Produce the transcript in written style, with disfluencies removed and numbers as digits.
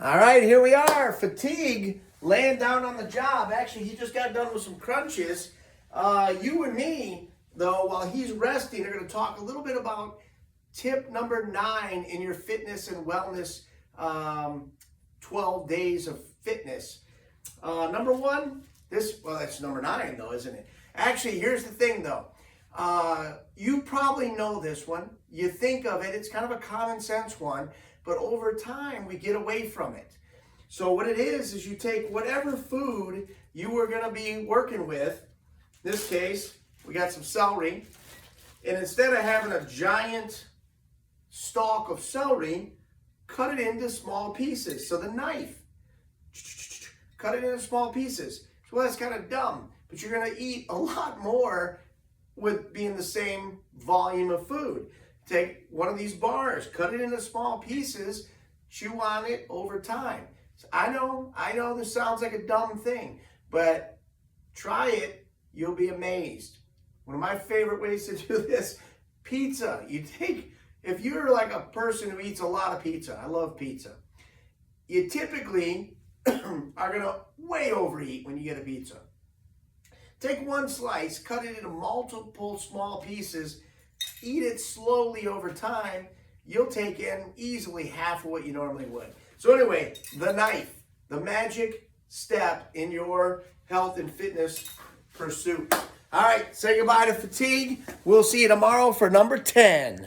All right, here we are. Fatigue, laying down on the job. Actually, he just got done with some crunches. You and me, though, while he's resting, are going to talk a little bit about tip number 9 in your fitness and wellness 12 days of fitness. Number 1, that's number 9, though, isn't it? Actually, here's the thing, though. You probably know this one. You think of it, it's kind of a common sense one, but over time we get away from it. So what it is you take whatever food you were going to be working with. In this case, we got some celery, and instead of having a giant stalk of celery, cut it into small pieces. So the knife, cut it into small pieces. So that's kind of dumb, but you're going to eat a lot more with being the same volume of food. Take one of these bars, cut it into small pieces, chew on it over time. So I know this sounds like a dumb thing, but try it, you'll be amazed. One of my favorite ways to do this, pizza. If you're like a person who eats a lot of pizza, I love pizza, you typically are gonna way overeat when you get a pizza. Take one slice, cut it into multiple small pieces, eat it slowly over time. You'll take in easily half of what you normally would. So anyway, the knife, the magic step in your health and fitness pursuit. All right, say goodbye to fatigue. We'll see you tomorrow for number 10.